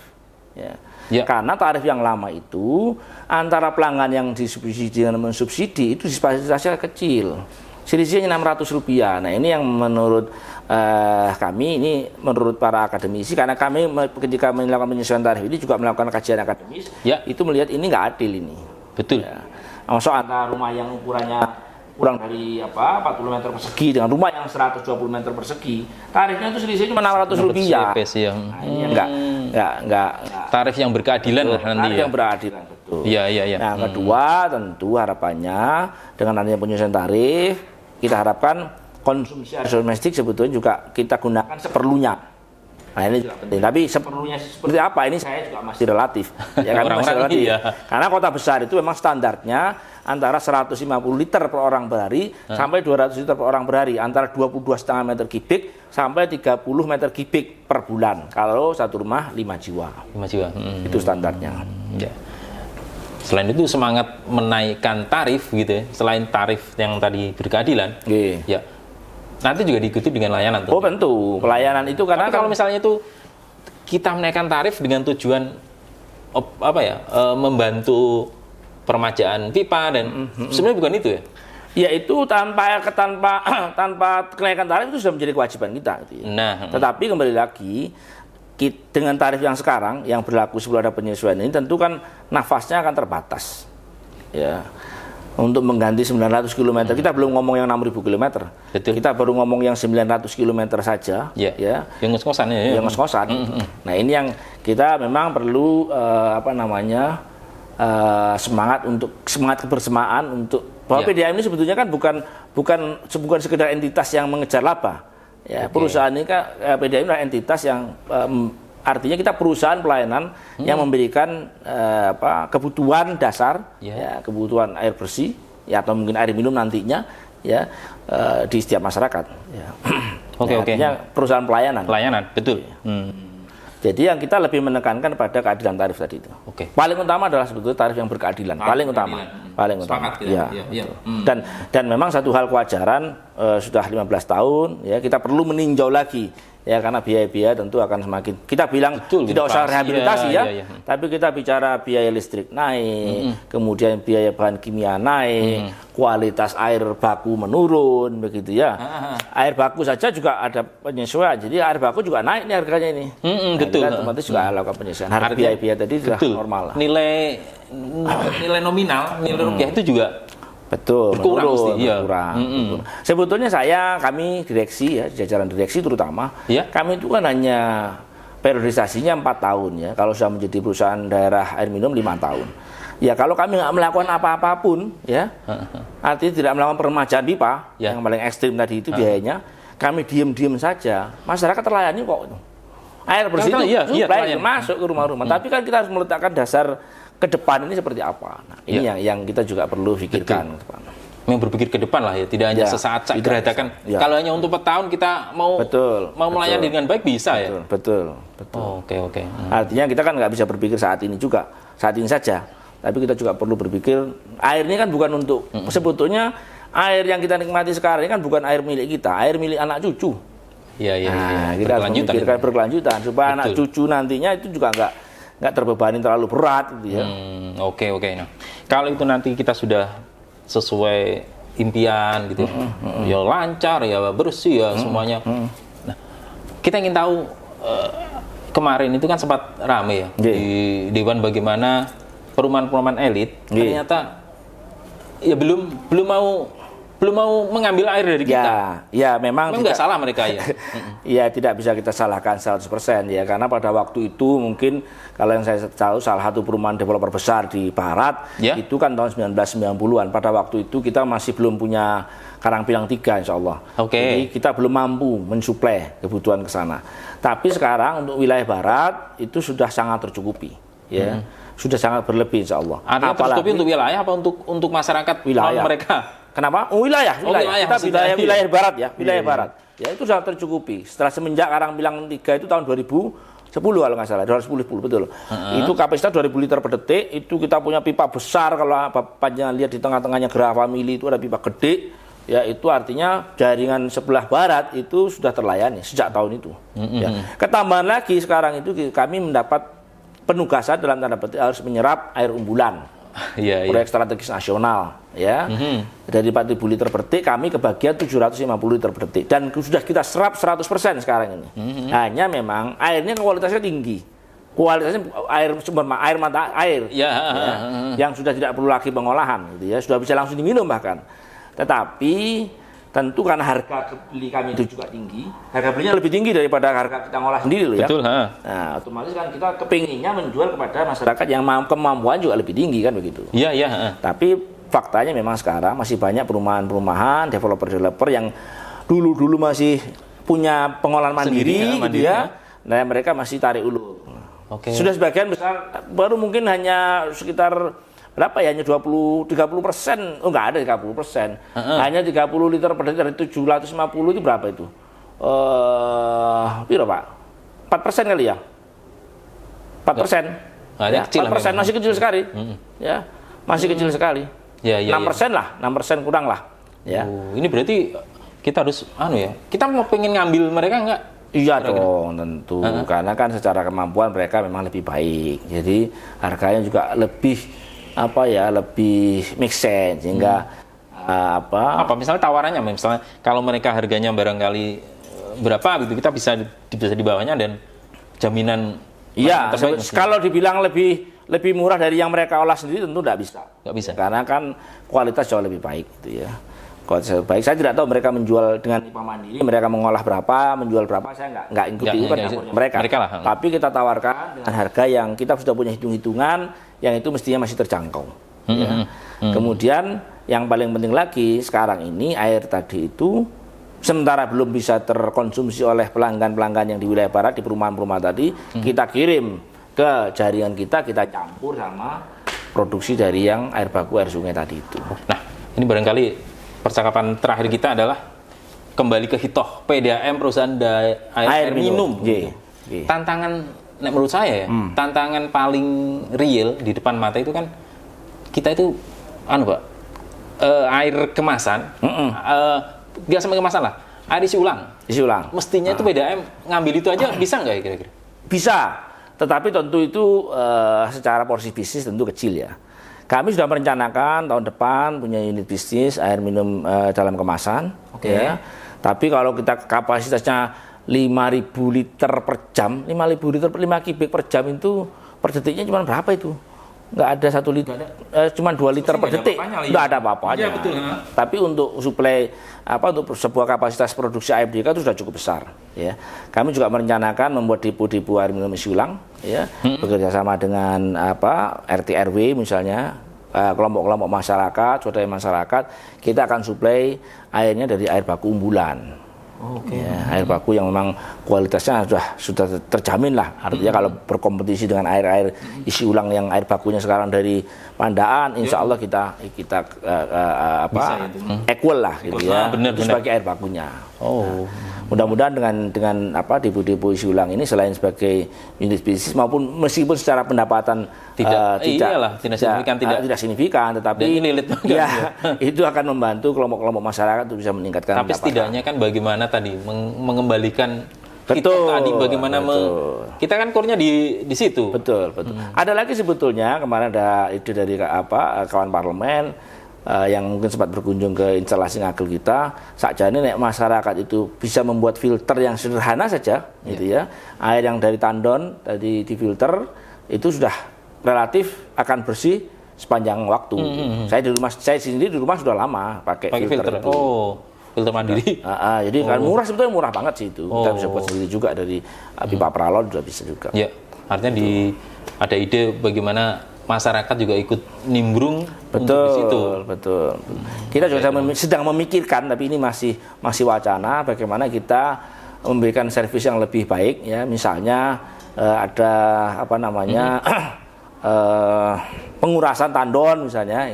Ya. Karena tarif yang lama itu antara pelanggan yang disubsidi dengan mensubsidi itu disparitasnya kecil. Selisihnya Rp600. Nah ini yang menurut kami, ini menurut para akademisi, karena kami ketika melakukan penyesuaian tarif ini juga melakukan kajian akademis, itu melihat ini nggak adil ini. Betul. Ya. Maksud antara rumah yang ukurannya kurang dari 40 meter persegi dengan rumah yang 120 meter persegi, tarifnya itu selisihnya cuma Rp600. Ya. Nah, ini enggak tarif yang berkeadilan lah nanti. Tarif yang berkeadilan, betul. Iya. Nah, kedua tentu harapannya dengan adanya penyesuaian tarif, kita harapkan konsumsi air domestik sebetulnya juga kita gunakan seperlunya. Nah ini juga penting. Tapi seperlunya seperti apa ini saya juga masih relatif. Ya kan masih relatif. Iya. Karena kota besar itu memang standarnya antara 150 liter per orang per hari sampai 200 liter per orang per hari, antara 22,5 meter kubik sampai 30 meter kubik per bulan. Kalau satu rumah 5 jiwa. 5 jiwa. Itu standarnya. Ya. Selain itu semangat menaikkan tarif gitu ya. Selain tarif yang tadi berkeadilan. Ya. Nanti juga diikuti dengan layanan tuh. Oh tentu, pelayanan itu karena kalau misalnya itu kita menaikkan tarif dengan tujuan membantu permajaan pipa dan sebenarnya bukan itu ya? Ya itu tanpa kenaikan tarif itu sudah menjadi kewajiban kita. Gitu ya. Nah, tetapi kembali lagi dengan tarif yang sekarang yang berlaku sebelum ada penyesuaian ini tentu kan nafasnya akan terbatas. Ya. Untuk mengganti 900 km, kita belum ngomong yang 6.000 km. Betul. Kita baru ngomong yang 900 km saja. Ya. Yang ngos-ngosan ya. Yang ngos-ngosan. Nah ini yang kita memang perlu semangat kebersamaan untuk bahwa PDAM ini sebetulnya kan bukan sekedar entitas yang mengejar laba. Ya, perusahaan ini kan PDAM adalah entitas yang artinya kita perusahaan pelayanan yang memberikan kebutuhan dasar, kebutuhan air bersih, atau mungkin air minum nantinya, di setiap masyarakat. Artinya perusahaan pelayanan. Pelayanan, betul. Jadi yang kita lebih menekankan pada keadilan tarif tadi itu. Paling utama adalah sebetulnya tarif yang berkeadilan. Paling utama. Dan memang satu hal kewajaran sudah 15 tahun, ya kita perlu meninjau lagi. Ya karena biaya-biaya tentu akan semakin, kita bilang tidak usah rehabilitasi tapi kita bicara biaya listrik naik, kemudian biaya bahan kimia naik, kualitas air baku menurun, begitu ya. Air baku saja juga ada penyesuaian, jadi air baku juga naik nih harganya ini. Betul. Kita otomatis juga lakukan penyesuaian. Harga biaya-biaya tadi sudah normal lah. Nilai nominal, nilai rupiah itu juga berkurang. Berkurang. Sebetulnya kami direksi ya, jajaran direksi terutama, kami itu kan hanya periodisasinya 4 tahun ya. Kalau sudah menjadi perusahaan daerah air minum 5 tahun. Ya kalau kami nggak melakukan apa-apapun ya, artinya tidak melakukan peremajaan pipa yang paling ekstrim tadi itu biayanya, kami diem saja, masyarakat terlayani kok. Air bersih itu masuk ke rumah-rumah. Tapi kan kita harus meletakkan dasar ke depan ini seperti apa. Nah, ini yang kita juga perlu pikirkan. Yang berpikir ke depan lah ya, tidak hanya sesaat geradakan. Kalau hanya untuk petahun kita mau melayani dengan baik bisa ya. Betul. Oke. Artinya kita kan nggak bisa berpikir saat ini saja. Tapi kita juga perlu berpikir air ini kan bukan untuk sebetulnya air yang kita nikmati sekarang ini kan bukan air milik kita, air milik anak cucu. Iya. Kita harus memikirkan berkelanjutan supaya anak cucu nantinya itu juga nggak terbebani terlalu berat gitu ya. Oke. Nah, kalau itu nanti kita sudah sesuai impian gitu, ya lancar, ya bersih, ya semuanya. Nah, kita ingin tahu kemarin itu kan sempat rame ya di Dewan bagaimana perumahan-perumahan elit ternyata ya belum mau belum mau mengambil air dari kita. Ya memang nggak salah mereka ya. Ya tidak bisa kita salahkan 100% ya, karena pada waktu itu mungkin kalau yang saya tahu salah satu perumahan developer besar di Barat itu kan tahun 1990-an. Pada waktu itu kita masih belum punya Karangpilang 3 insya Allah. Jadi kita belum mampu mensuplai kebutuhan ke sana. Tapi sekarang untuk wilayah Barat itu sudah sangat tercukupi ya. Sudah sangat berlebih insya Allah. Artinya tercukupi untuk wilayah apa untuk masyarakat wilayah mereka? Kenapa? Wilayah. Kita wilayah Barat ya, wilayah Barat. Ya itu sudah tercukupi. Setelah semenjak Karangpilang 3 itu tahun 2010 kalau nggak salah, 2010 betul. Itu kapasitas 2000 liter per detik. Itu kita punya pipa besar. Kalau Bapak jangan lihat di tengah-tengahnya Geraha Family itu ada pipa gede. Ya itu artinya jaringan sebelah barat itu sudah terlayani sejak tahun itu. Ya. Ketambahan lagi sekarang itu kami mendapat penugasan dalam tanda petik harus menyerap air umbulan. Proyek strategis nasional ya. Dari 4.000 liter per detik kami kebagian 750 liter per detik dan sudah kita serap 100% sekarang ini. Hanya memang airnya kualitasnya tinggi. Kualitasnya air sumber air mata air yang sudah tidak perlu lagi pengolahan gitu ya, sudah bisa langsung diminum bahkan. Tetapi tentu karena harga beli kami itu juga tinggi, harga belinya lebih tinggi daripada harga kita ngolah sendiri loh ya. Betul, Nah, otomatis kan kita kepinginnya menjual kepada masyarakat yang kemampuan juga lebih tinggi kan begitu. Iya. Tapi faktanya memang sekarang masih banyak perumahan-perumahan, developer-developer yang dulu masih punya pengolahan mandiri gitu ya. Nah, mereka masih tarik ulur. Sudah sebagian besar, baru mungkin hanya sekitar berapa ya, hanya 20-30%, enggak ada 30%, hanya 30 liter per detik dari 750 itu berapa itu? Piro Pak? 4% kali ya? 4%. Ya, 4% masih kecil sekali. Ya, masih kecil sekali. 6% lah, 6% kurang lah. Ya. Ini berarti kita harus kita mau pengen ngambil mereka enggak? Iya dong, tentu. Karena kan secara kemampuan mereka memang lebih baik. Jadi harganya juga lebih lebih make sense sehingga misalnya tawarannya, misalnya kalau mereka harganya barangkali berapa gitu, kita bisa di bawahnya dan jaminan kalau dibilang lebih murah dari yang mereka olah sendiri tentu nggak bisa karena kan kualitas jauh lebih baik gitu ya. Kualitas baik, saya tidak tahu mereka menjual dengan pipa mandiri, mereka mengolah berapa, menjual berapa, saya nggak ikuti itu kan mereka lah. Tapi kita tawarkan dengan harga yang kita sudah punya hitung-hitungan yang itu mestinya masih terjangkau. Kemudian yang paling penting lagi sekarang ini air tadi itu sementara belum bisa terkonsumsi oleh pelanggan-pelanggan yang di wilayah barat di perumahan-perumahan tadi, kita kirim ke jaringan kita campur sama produksi dari yang air baku air sungai tadi itu. Nah, ini barangkali percakapan terakhir kita adalah kembali ke Hitoh PDAM, perusahaan air minum. Tantangan menurut saya ya, tantangan paling real di depan mata itu kan kita itu air kemasan, nggak sampai kemasan lah, air isi ulang. Mestinya itu PDAM ngambil itu aja bisa nggak ya kira-kira? Bisa, tetapi tentu itu secara porsi bisnis tentu kecil ya. Kami sudah merencanakan tahun depan punya unit bisnis air minum dalam kemasan. Ya. Tapi kalau kita kapasitasnya 5.000 liter per jam, 5.000 liter per 5 kubik per jam itu per detiknya cuma berapa itu? Nggak ada 1 liter, cuma 2 liter per detik, nggak ada apa-apanya. Tapi untuk suplai untuk sebuah kapasitas produksi AFDK itu sudah cukup besar. Ya, kami juga merencanakan membuat depo-depo air minum isi ulang, ya, bekerja sama dengan RT RW misalnya, kelompok-kelompok masyarakat, swadaya masyarakat, kita akan suplai airnya dari air baku umbulan. Ya, air baku yang memang kualitasnya sudah terjamin lah. Artinya kalau berkompetisi dengan air isi ulang yang air bakunya sekarang dari Pandaan, insya Allah kita equal lah gitu ya. Itu sebagai air bakunya. Mudah-mudahan dengan depo-depo isi ulang ini selain sebagai unit bisnis maupun meskipun secara pendapatan tidak signifikan, tetapi itu akan membantu kelompok-kelompok masyarakat untuk bisa meningkatkan. Tapi setidaknya kan bagaimana tadi mengembalikan tadi bagaimana kita kan core-nya di situ. Betul. Ada lagi sebetulnya kemarin ada ide dari kawan parlemen yang mungkin sempat berkunjung ke instalasi ngagel kita, sakjane nek masyarakat itu bisa membuat filter yang sederhana saja, gitu ya. Air yang dari tandon tadi difilter itu sudah relatif akan bersih sepanjang waktu. Saya sendiri di rumah sudah lama pakai filter. Filter mandiri. Jadi kan murah, sebetulnya murah banget sih itu. Kita bisa buat sendiri juga dari pipa Pralon juga bisa juga. Ya, artinya ada ide bagaimana masyarakat juga ikut nimbrung untuk di situ. Betul. Kita juga sedang memikirkan, tapi ini masih wacana bagaimana kita memberikan servis yang lebih baik ya. Misalnya ada pengurasan tandon misalnya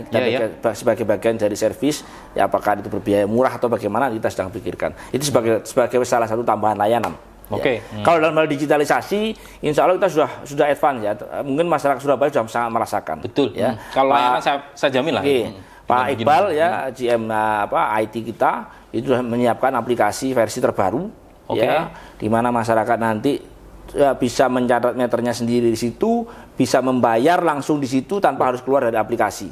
sebagai bagian dari servis, ya apakah itu berbiaya murah atau bagaimana, kita sedang pikirkan. Itu sebagai salah satu tambahan layanan. Oke. Kalau dalam hal digitalisasi, insya Allah kita sudah advance ya. Mungkin masyarakat Surabaya sudah sangat merasakan. Betul. Ya. Kalau layanan saya jamin lah. Pak Iqbal ya, GM IT kita itu sudah menyiapkan aplikasi versi terbaru, ya, di mana masyarakat nanti bisa mencatat meternya sendiri di situ, bisa membayar langsung di situ tanpa harus keluar dari aplikasi.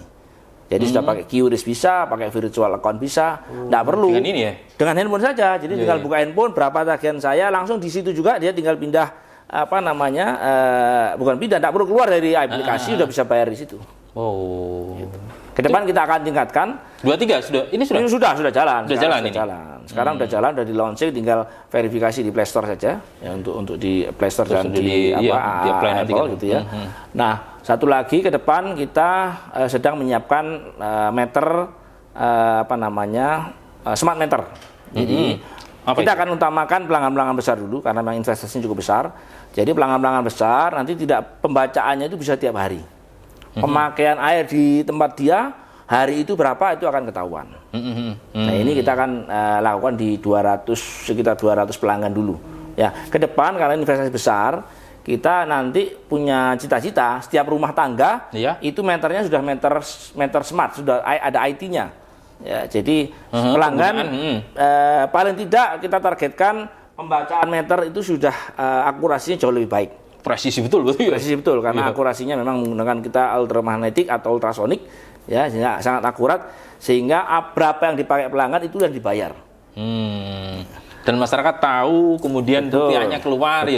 Jadi sudah pakai QRIS bisa, pakai virtual account bisa, nggak perlu. Dengan ini ya? Dengan handphone saja. Jadi tinggal buka handphone, berapa tagihan saya, langsung di situ juga dia tinggal pindah bukan pindah, nggak perlu keluar dari aplikasi, sudah bisa bayar di situ. Gitu. Ke depan kita akan tingkatkan. 23 sudah. Ini sudah jalan. Sudah jalan. Sekarang udah jalan, udah di launching, tinggal verifikasi di Play Store saja ya, untuk di Play Store dan di Apple gitu ya. Nah, satu lagi ke depan kita sedang menyiapkan smart meter. Jadi kita akan utamakan pelanggan-pelanggan besar dulu karena memang investasinya cukup besar. Jadi pelanggan-pelanggan besar nanti pembacaannya itu bisa tiap hari. Pemakaian air di tempat dia hari itu berapa itu akan ketahuan. Nah, ini kita akan lakukan di sekitar 200 pelanggan dulu. Ya, ke depan karena investasi besar, kita nanti punya cita-cita setiap rumah tangga itu meternya sudah meter smart, sudah ada IT-nya. Ya, jadi pelanggan paling tidak kita targetkan pembacaan meter itu sudah akurasinya jauh lebih baik. Presisi betul ya? Presisi betul karena akurasinya memang menggunakan kita ultramagnetik atau ultrasonik ya, sehingga sangat akurat, sehingga berapa yang dipakai pelanggan itu yang dibayar. Dan masyarakat tahu, kemudian rupiahnya keluar.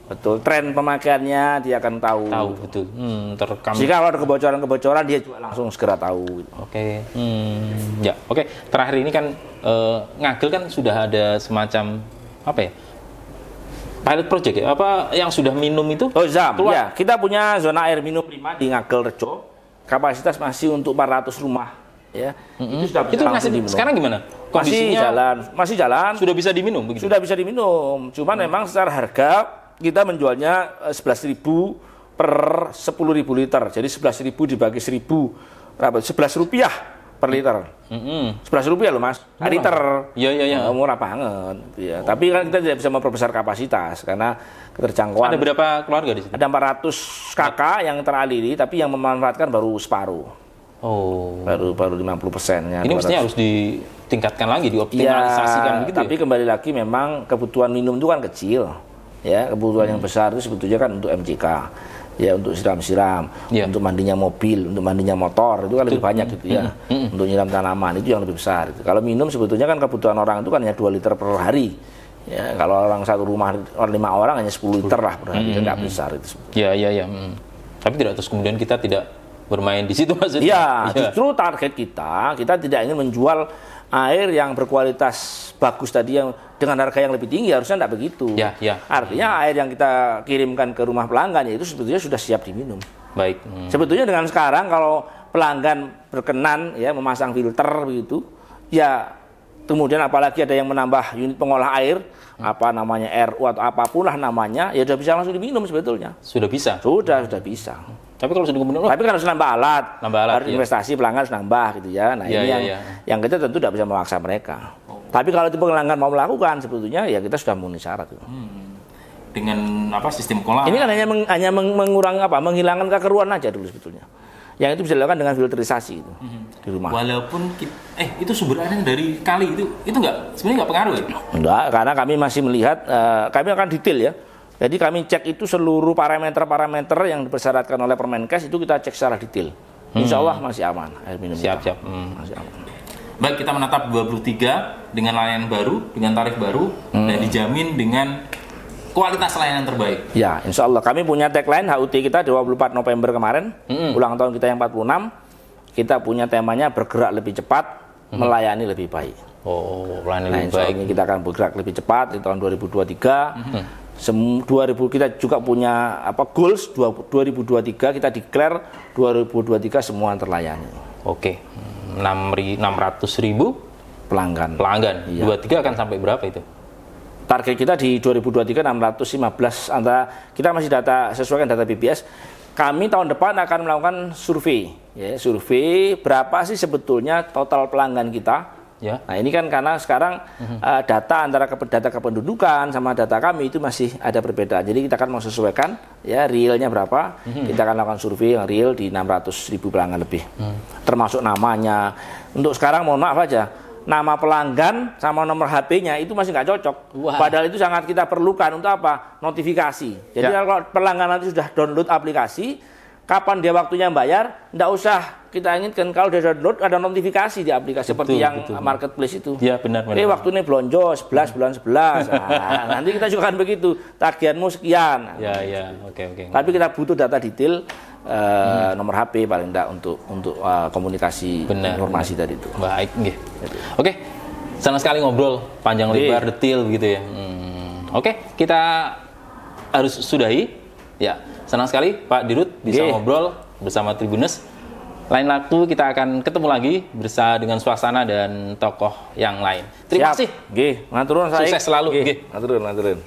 Betul, tren pemakaiannya dia akan tahu. Betul. Terekam. Jika kalau ada kebocoran dia juga langsung segera tahu. Oke. Terakhir ini kan Ngagel kan sudah ada semacam pilot project ya? Yang sudah minum itu? ZAM. Ya, kita punya zona air minum prima di Ngagel Rejo. Kapasitas masih untuk 400 rumah. Ya, itu sudah bisa langsung diminum. Sekarang gimana? Masih jalan. Sudah bisa diminum begitu? Sudah bisa diminum. Cuman memang secara harga kita menjualnya 11.000 per 10.000 liter. Jadi 11.000 dibagi 1.000 berapa? 11 rupiah per liter. 11 rupiah loh Mas. Per liter. Iya. Murah banget. Ya. Tapi kan kita tidak bisa memperbesar kapasitas karena keterjangkauan. Ada berapa keluarga di sini? Ada 400 kakak yang teraliri, tapi yang memanfaatkan baru separuh. Baru 50%-nya. Ini mestinya harus ditingkatkan lagi, dioptimalisasikan begitu. Tapi kembali lagi memang kebutuhan minum itu kan kecil. Ya, kebutuhan yang besar itu sebetulnya kan untuk MCK. Ya, untuk siram-siram, untuk mandinya mobil, untuk mandinya motor, itu kan lebih banyak gitu ya. Untuk nyiram tanaman itu yang lebih besar. Kalau minum sebetulnya kan kebutuhan orang itu kan hanya 2 liter per hari. Ya, kalau orang satu rumah 5 orang hanya 10 liter lah per hari, nggak besar itu. Iya. Tapi tidak terus kemudian kita tidak bermain di situ maksudnya. Iya, justru target kita tidak ingin menjual air yang berkualitas bagus tadi yang dengan harga yang lebih tinggi, harusnya tidak begitu. Ya. Artinya air yang kita kirimkan ke rumah pelanggan itu sebetulnya sudah siap diminum. Baik. Sebetulnya dengan sekarang kalau pelanggan berkenan ya memasang filter begitu, ya kemudian apalagi ada yang menambah unit pengolah air, apa namanya RU atau apapun lah namanya, ya sudah bisa langsung diminum sebetulnya. Sudah bisa. Sudah bisa. Tapi kalau sudah kemudian, tapi kan harus nambah alat, harus iya. investasi pelanggan harus nambah gitu ya. Nah ini yang kita tentu tidak bisa memaksa mereka. Tapi kalau itu pelanggan mau melakukan sebetulnya ya kita sudah memenuhi syarat. Dengan sistem kolam? Ini kan hanya mengurangi menghilangkan kekeruan aja dulu sebetulnya. Yang itu bisa dilakukan dengan filterisasi itu di rumah. Walaupun itu sumber airnya dari kali itu sebenarnya nggak pengaruh ya? Enggak, karena kami masih melihat kami akan detail ya. Jadi kami cek itu seluruh parameter yang dipersyaratkan oleh Permenkes itu kita cek secara detail. Insya Allah masih aman air minum. Siap. Masih aman. Baik, kita menetap 23 dengan layanan baru, dengan tarif baru dan dijamin dengan kualitas layanan terbaik. Ya, insya Allah. Kami punya tagline HUT kita 24 November kemarin, ulang tahun kita yang 46. Kita punya temanya bergerak lebih cepat, melayani lebih baik. Oh, melayani Nah, lebih insya Allah baik. ini kita akan bergerak lebih cepat di tahun 2023. 2000 kita juga punya goals 2023, kita declare 2023 semua terlayani. Oke, 600.000 Pelanggan. Iya. 23 akan sampai berapa itu? Target kita di 2023 615, antara kita masih sesuaikan data BPS. Kami tahun depan akan melakukan survei, ya, survei berapa sih sebetulnya total pelanggan kita. Ya. Nah ini kan karena sekarang data antara data kependudukan sama data kami itu masih ada perbedaan. Jadi kita akan sesuaikan ya realnya berapa. Kita akan lakukan survei yang real di 600.000 pelanggan lebih. Termasuk namanya. Untuk sekarang mohon maaf aja, nama pelanggan sama nomor HP-nya itu masih nggak cocok. Wah. Padahal itu sangat kita perlukan untuk apa? Notifikasi. Jadi kalau pelanggan nanti sudah download aplikasi, kapan dia waktunya bayar, nggak usah kita inginkan. Kalau dia download ada notifikasi di aplikasi seperti yang marketplace itu. Iya, benar. Waktunya belonjo 11 bulan 11. Nah, nanti kita juga akan begitu. Tagihanmu sekian. Ya, oke. Tapi kita butuh data detail, nomor HP paling enggak untuk komunikasi informasi tadi itu. Baik, nggih. Oke. Senang sekali ngobrol panjang lebar detail gitu ya. Oke, kita harus sudahi. Ya, senang sekali Pak Dirut bisa ngobrol bersama Tribuners. Lain waktu kita akan ketemu lagi bersama dengan suasana dan tokoh yang lain. Terima kasih. Nggih, matur nuwun. Sukses selalu. Nggih, matur nuwun.